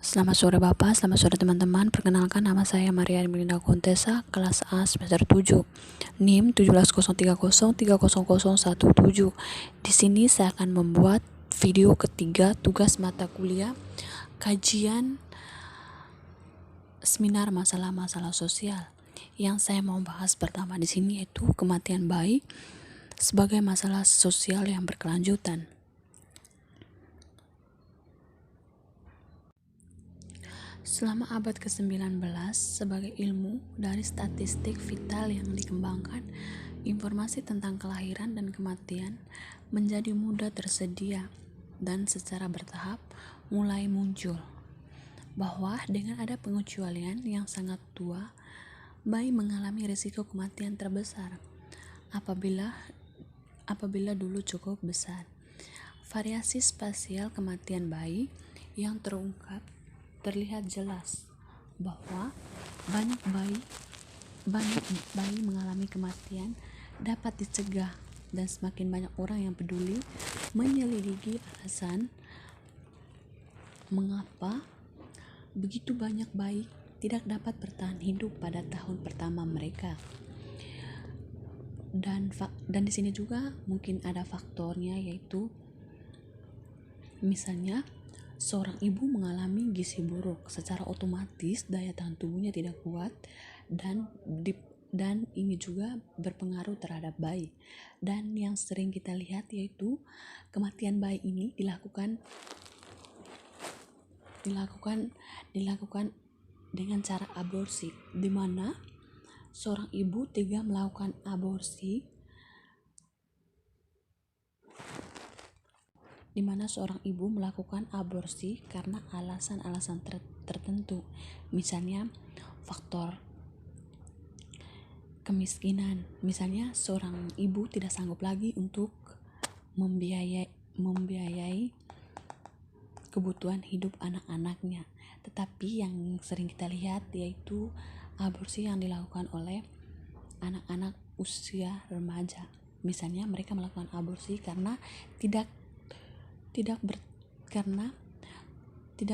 Selamat sore Bapak, selamat sore teman-teman. Perkenalkan, nama saya Maria Melinda Contessa, kelas A semester 7. NIM 1703030017. Di sini saya akan membuat video ketiga tugas mata kuliah kajian seminar masalah-masalah sosial. Yang saya mau bahas pertama di sini yaitu kematian bayi sebagai masalah sosial yang berkelanjutan. Selama abad ke-19, sebagai ilmu dari statistik vital yang dikembangkan, informasi tentang kelahiran dan kematian menjadi mudah tersedia dan secara bertahap mulai muncul. Bahwa dengan ada pengecualian yang sangat tua, bayi mengalami risiko kematian terbesar apabila dulu cukup besar. Variasi spasial kematian bayi yang terungkap terlihat jelas bahwa banyak bayi mengalami kematian dapat dicegah, dan semakin banyak orang yang peduli menyelidiki alasan mengapa begitu banyak bayi tidak dapat bertahan hidup pada tahun pertama mereka. Dan di sini juga mungkin ada faktornya, yaitu misalnya seorang ibu mengalami gizi buruk, secara otomatis daya tahan tubuhnya tidak kuat dan ini juga berpengaruh terhadap bayi. Dan yang sering kita lihat yaitu kematian bayi ini dilakukan dengan cara aborsi, di mana seorang ibu tega melakukan aborsi karena alasan-alasan tertentu, misalnya faktor kemiskinan. Misalnya seorang ibu tidak sanggup lagi untuk membiayai kebutuhan hidup anak-anaknya. Tetapi yang sering kita lihat yaitu aborsi yang dilakukan oleh anak-anak usia remaja. Misalnya mereka melakukan aborsi karena tidak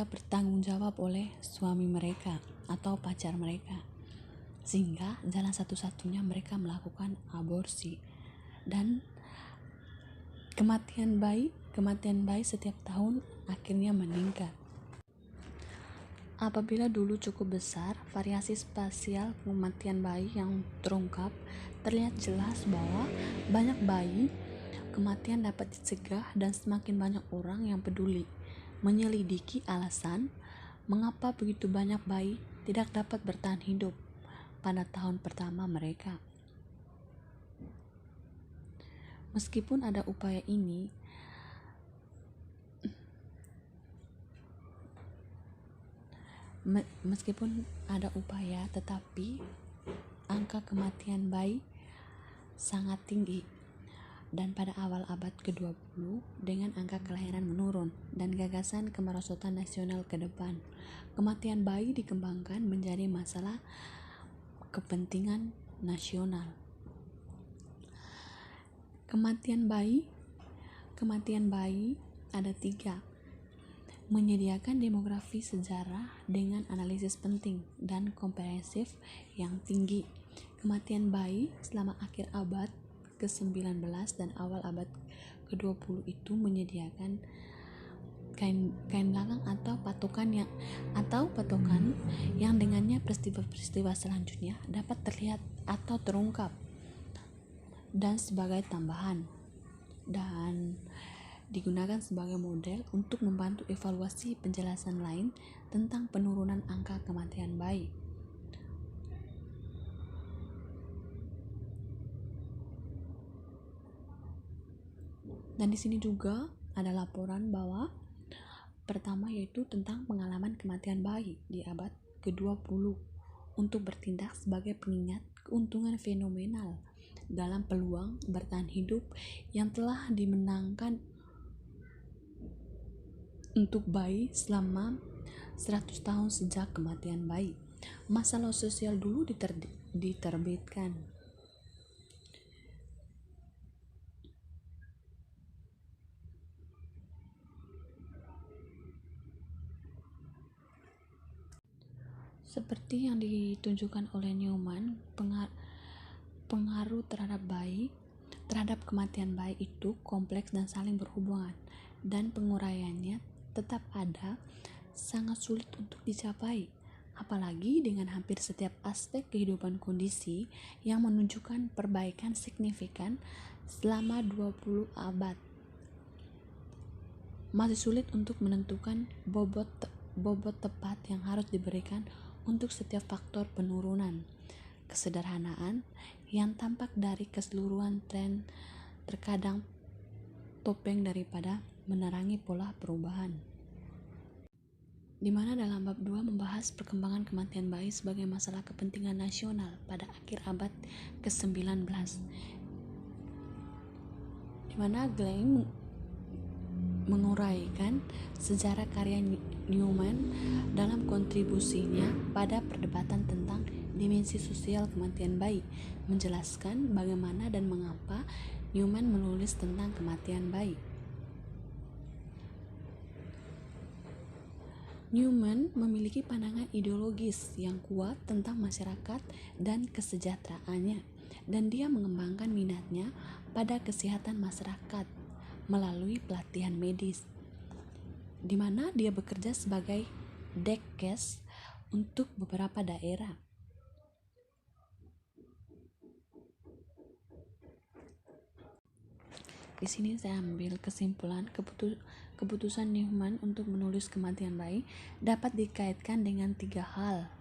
bertanggung jawab oleh suami mereka atau pacar mereka, sehingga jalan satu-satunya mereka melakukan aborsi. Dan kematian bayi setiap tahun akhirnya meningkat. Apabila dulu cukup besar, variasi spasial kematian bayi yang terungkap terlihat jelas bahwa banyak bayi kematian dapat dicegah, dan semakin banyak orang yang peduli menyelidiki alasan mengapa begitu banyak bayi tidak dapat bertahan hidup pada tahun pertama mereka. Meskipun ada upaya, tetapi angka kematian bayi sangat tinggi. Dan pada awal abad ke-20, dengan angka kelahiran menurun dan gagasan kemerosotan nasional ke depan, kematian bayi dikembangkan menjadi masalah kepentingan nasional. Kematian bayi ada 3. Menyediakan demografi sejarah dengan analisis penting dan komprehensif yang tinggi. Kematian bayi selama akhir abad ke-19 dan awal abad ke-20 itu menyediakan kain belakang atau patokan yang dengannya peristiwa selanjutnya dapat terlihat atau terungkap, dan sebagai tambahan, dan digunakan sebagai model untuk membantu evaluasi penjelasan lain tentang penurunan angka kematian bayi. Dan di sini juga ada laporan bahwa pertama yaitu tentang pengalaman kematian bayi di abad ke-20 untuk bertindak sebagai pengingat keuntungan fenomenal dalam peluang bertahan hidup yang telah dimenangkan untuk bayi selama 100 tahun sejak kematian bayi. Masalah sosial dulu diterbitkan. Seperti yang ditunjukkan oleh Newman, pengaruh terhadap kematian bayi itu kompleks dan saling berhubungan, dan penguraiannya tetap ada, sangat sulit untuk dicapai, apalagi dengan hampir setiap aspek kehidupan kondisi yang menunjukkan perbaikan signifikan selama 20 abad. Masih sulit untuk menentukan bobot tepat yang harus diberikan untuk setiap faktor penurunan. Kesederhanaan yang tampak dari keseluruhan tren terkadang topeng daripada menerangi pola perubahan. Di mana dalam bab 2 membahas perkembangan kematian bayi sebagai masalah kepentingan nasional pada akhir abad ke-19. Di mana Glenn menguraikan sejarah karya Newman dalam kontribusinya pada perdebatan tentang dimensi sosial kematian bayi, menjelaskan bagaimana dan mengapa Newman menulis tentang kematian bayi. Newman memiliki pandangan ideologis yang kuat tentang masyarakat dan kesejahteraannya, dan dia mengembangkan minatnya pada kesehatan masyarakat melalui pelatihan medis, di mana dia bekerja sebagai Dekkes untuk beberapa daerah. Di sini saya ambil kesimpulan keputusan Newman untuk menulis kematian bayi dapat dikaitkan dengan 3 hal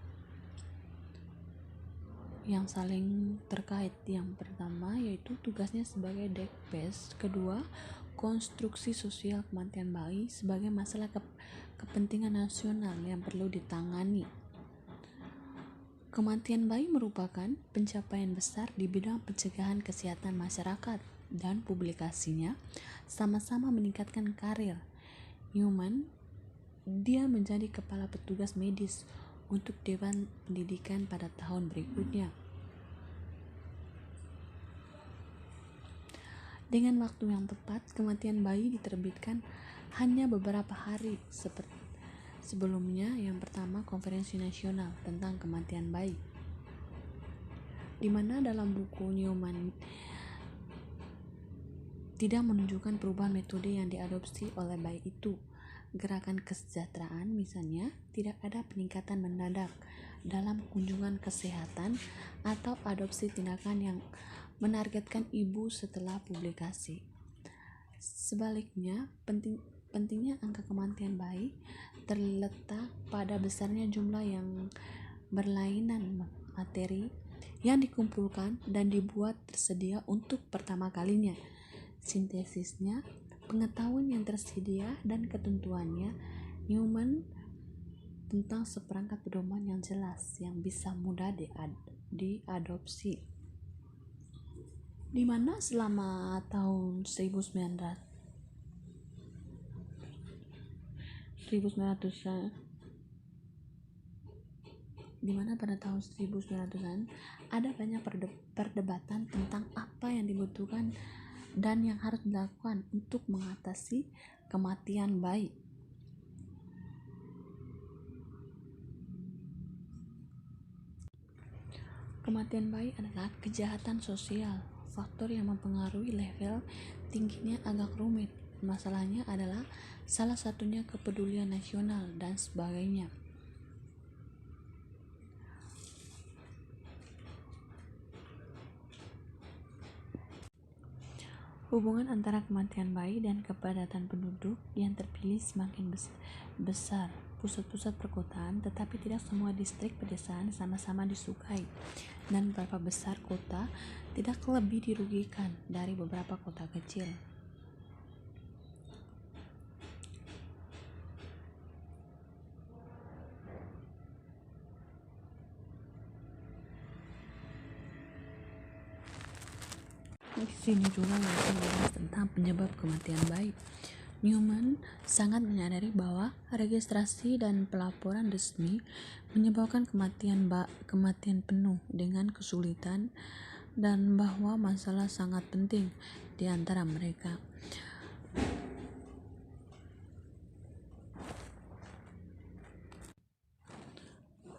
yang saling terkait. Yang pertama yaitu tugasnya sebagai Dekkes, kedua konstruksi sosial kematian bayi sebagai masalah kepentingan nasional yang perlu ditangani. Kematian bayi merupakan pencapaian besar di bidang pencegahan kesehatan masyarakat, dan publikasinya sama-sama meningkatkan karir Newman. Dia menjadi kepala petugas medis untuk Dewan Pendidikan pada tahun berikutnya. Dengan waktu yang tepat, kematian bayi diterbitkan hanya beberapa hari sebelumnya. Yang pertama, Konferensi Nasional tentang Kematian Bayi, di mana dalam buku Newman tidak menunjukkan perubahan metode yang diadopsi oleh bayi itu. Gerakan kesejahteraan misalnya, tidak ada peningkatan mendadak dalam kunjungan kesehatan atau adopsi tindakan yang menargetkan ibu setelah publikasi. Sebaliknya, pentingnya angka kematian bayi terletak pada besarnya jumlah yang berlainan materi yang dikumpulkan dan dibuat tersedia untuk pertama kalinya. Sintesisnya, pengetahuan yang tersedia dan ketentuannya Newman tentang seperangkat pedoman yang jelas yang bisa mudah diadopsi, di mana selama tahun 1900-an pada tahun 1900-an ada banyak perdebatan tentang apa yang dibutuhkan dan yang harus dilakukan untuk mengatasi kematian bayi. Kematian bayi adalah kejahatan sosial. Faktor yang mempengaruhi level tingginya agak rumit. Masalahnya adalah salah satunya kepedulian nasional dan sebagainya. Hubungan antara kematian bayi dan kepadatan penduduk yang terpilih semakin besar. Pusat-pusat perkotaan, tetapi tidak semua distrik pedesaan sama-sama disukai, dan beberapa besar kota tidak lebih dirugikan dari beberapa kota kecil. Di sini juga membahas tentang penyebab kematian bayi. Newman sangat menyadari bahwa registrasi dan pelaporan resmi menyebabkan kematian penuh dengan kesulitan, dan bahwa masalah sangat penting di antara mereka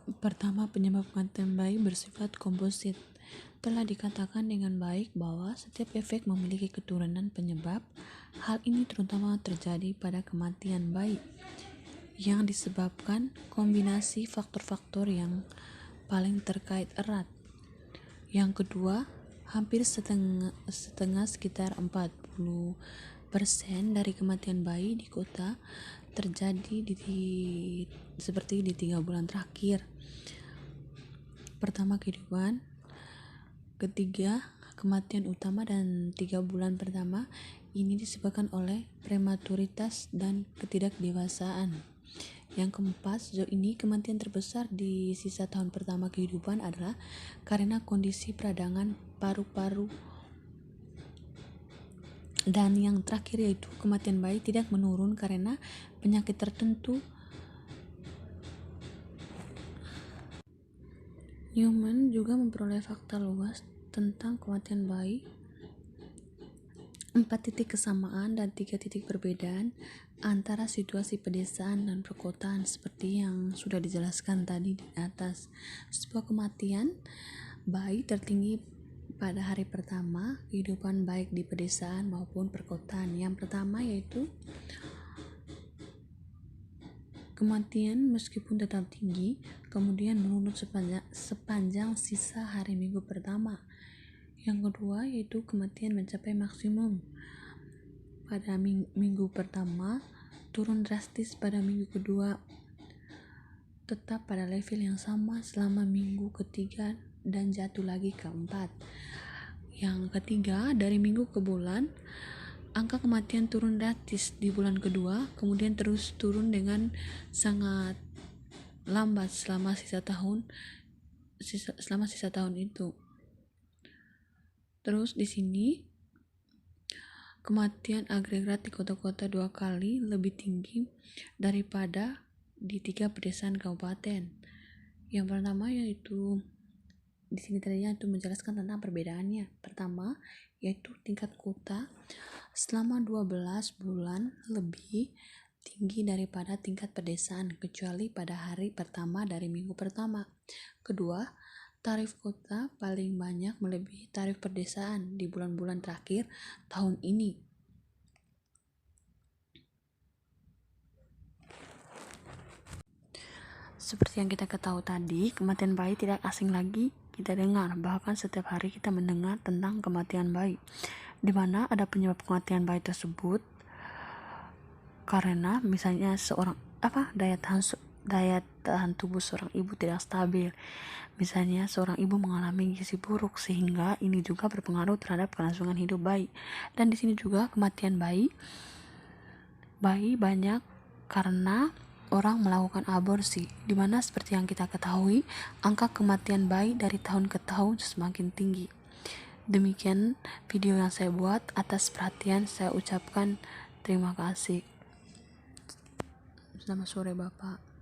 Pertama, penyebab kematian bayi bersifat komposit. Telah dikatakan dengan baik bahwa setiap efek memiliki keturunan penyebab. Hal ini terutama terjadi pada kematian bayi yang disebabkan kombinasi faktor-faktor yang paling terkait erat. Yang kedua, hampir setengah sekitar 40% dari kematian bayi di kota terjadi seperti di 3 bulan terakhir. Pertama, kehidupan. Ketiga, kematian utama, dan 3 bulan pertama ini disebabkan oleh prematuritas dan ketidakdewasaan. Yang keempat, sejauh ini kematian terbesar di sisa tahun pertama kehidupan adalah karena kondisi peradangan paru-paru. Dan yang terakhir yaitu kematian bayi tidak menurun karena penyakit tertentu. Newman juga memperoleh fakta luas tentang kematian bayi, 4 titik kesamaan dan 3 titik perbedaan antara situasi pedesaan dan perkotaan seperti yang sudah dijelaskan tadi di atas. Sebuah kematian bayi tertinggi pada hari pertama kehidupan baik di pedesaan maupun perkotaan. Yang pertama yaitu kematian meskipun tetap tinggi, kemudian menurun sepanjang sisa hari minggu pertama. Yang kedua yaitu kematian mencapai maksimum pada minggu pertama, turun drastis pada minggu kedua, tetap pada level yang sama selama minggu ketiga, dan jatuh lagi ke 4. Yang ketiga, dari minggu ke bulan, angka kematian turun drastis di bulan kedua, kemudian terus turun dengan sangat lambat selama sisa tahun itu. Terus di sini kematian agregat di kota-kota 2 kali lebih tinggi daripada di 3 pedesaan kabupaten. Yang pertama yaitu di sini tadinya itu menjelaskan tentang perbedaannya. Pertama yaitu tingkat kota selama 12 bulan lebih tinggi daripada tingkat pedesaan kecuali pada hari pertama dari minggu pertama. Kedua, tarif kota paling banyak melebihi tarif pedesaan di bulan-bulan terakhir tahun ini. Seperti yang kita ketahui tadi, kematian bayi tidak asing lagi kita dengar. Bahkan setiap hari kita mendengar tentang kematian bayi, di mana ada penyebab kematian bayi tersebut karena misalnya daya tahan tubuh seorang ibu tidak stabil. Misalnya seorang ibu mengalami gizi buruk sehingga ini juga berpengaruh terhadap kelangsungan hidup bayi. Dan di sini juga kematian bayi banyak karena orang melakukan aborsi, di mana seperti yang kita ketahui angka kematian bayi dari tahun ke tahun semakin tinggi. Demikian video yang saya buat. Atas perhatian saya ucapkan terima kasih. Selamat sore Bapak.